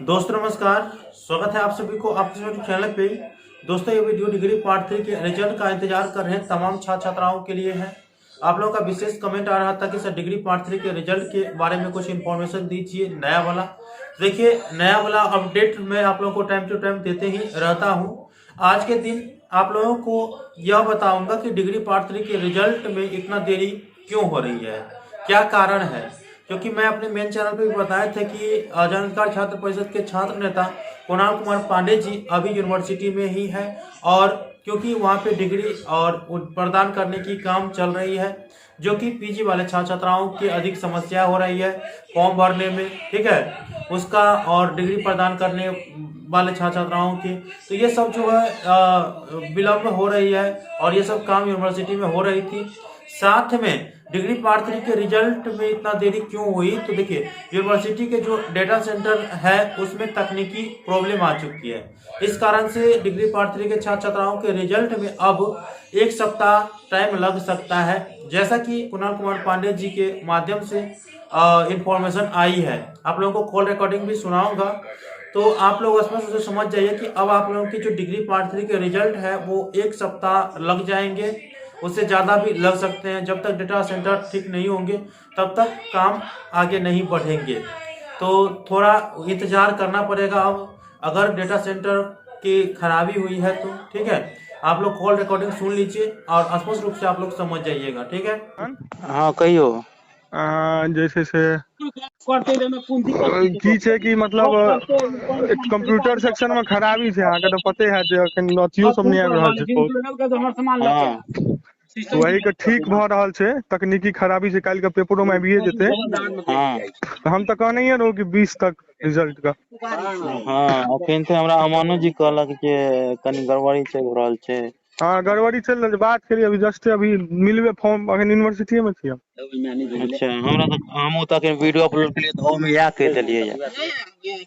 दोस्तों नमस्कार, स्वागत है आप सभी को आपके यूट्यूब चैनल पे। दोस्तों ये वीडियो डिग्री पार्ट 3 के रिजल्ट का इंतजार कर रहे हैं तमाम छात्र छात्राओं के लिए है। आप लोगों का विशेष कमेंट आ रहा था कि सर डिग्री पार्ट 3 के रिजल्ट के बारे में कुछ इन्फॉर्मेशन दीजिए नया वाला। देखिए नया वाला अपडेट मैं आप लोगों को टाइम टू टाइम देते ही रहता हूँ। आज के दिन आप लोगों को यह बताऊंगा कि डिग्री पार्ट 3 के रिजल्ट में इतना देरी क्यों हो रही है, क्या कारण है। क्योंकि मैं अपने मेन चैनल पे भी बताया था कि जानकार छात्र परिषद के छात्र नेता कुणाल कुमार पांडे जी अभी यूनिवर्सिटी में ही है और क्योंकि वहाँ पे डिग्री और प्रदान करने की काम चल रही है, जो कि पीजी वाले छात्र छात्राओं की अधिक समस्या हो रही है फॉर्म भरने में, ठीक है, उसका और डिग्री प्रदान करने वाले छात्र छात्राओं की। तो ये सब जो है विलम्ब हो रही है और ये सब काम यूनिवर्सिटी में हो रही थी। साथ में डिग्री पार्ट 3 के रिजल्ट में इतना देरी क्यों हुई, तो देखिए यूनिवर्सिटी के जो डेटा सेंटर है उसमें तकनीकी प्रॉब्लम आ चुकी है। इस कारण से डिग्री पार्ट 3 के छात्र छात्राओं के रिजल्ट में अब 1 सप्ताह टाइम लग सकता है, जैसा कि कुणाल कुमार पांडे जी के माध्यम से इंफॉर्मेशन आई है। आप लोगों को कॉल रिकॉर्डिंग भी सुनाऊंगा, तो आप लोग स्पष्ट से समझ जाइए कि अब आप लोगों की जो डिग्री पार्ट 3 के रिजल्ट है वो 1 सप्ताह लग जाएंगे, उससे ज़्यादा भी लग सकते हैं। जब तक डेटा सेंटर ठीक नहीं होंगे तब तक काम आगे नहीं बढ़ेंगे, तो थोड़ा इंतज़ार करना पड़ेगा। अब अगर डेटा सेंटर की खराबी हुई है तो ठीक है, आप लोग कॉल रिकॉर्डिंग सुन लीजिए और स्पष्ट रूप से आप लोग समझ जाइएगा, ठीक है। हाँ कहियो जैसे से की छै कि मतलब कंप्यूटर सेक्शन में खराबी छै, अहाँके तो पते है जे अखन अथियो सब नहीं आबि रहल छै। हाँ वही के ठीक भ रहल छै, तकनीकी खराबी से काल्हि के पेपरों में आबिए जेते। हाँ हम तो कहने रहूँ कि 20 तक रिजल्ट का। हाँ अखन तो हमरा अमानु जी कहलक जे कनी गड़बड़ी चल रहल छै। हाँ गड़बड़ी चल रही, बात करिए अभी जस्ट अभी मिलबे फॉर्म अखन यूनिवर्सिटी में छियै। अच्छा हमरा तो हमहू तो अखन वीडियो अपलोड केलिए तो ओमे या कह देलिए या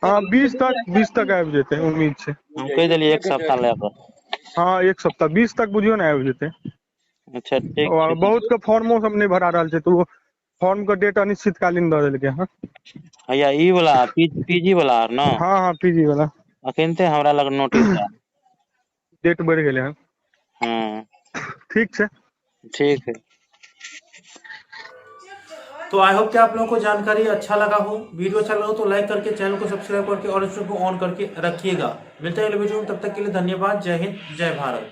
हाँ 20 तक आबि जेते, उम्मीद छै। हम कह देलिए 1 सप्ताह लेकर। हाँ 1 सप्ताह 20 तक बुझियो ना आबि जेते। अच्छा ठीक और छै। बहुत के फॉर्मो सब नहीं भरा रहल छै, तो फॉर्म के डेट अनिश्चितकालीन दे देलकै हँ। हैया ई वाला पीजी वाला आर ना हाँ हाँ पीजी वाला अखन ते हमरा लग नोटिस है। डेट बढ़ गेले हँ। हाँ ठीक छै। ठीक है। तो आई होप कि आप लोगों को जानकारी अच्छा लगा हो। वीडियो अच्छा लगा हो तो लाइक करके चैनल को सब्सक्राइब करके और इंस्टा को ऑन करके रखिएगा। मिलते हैं अगले वीडियो में, तब तक के लिए धन्यवाद। जय हिंद, जय भारत।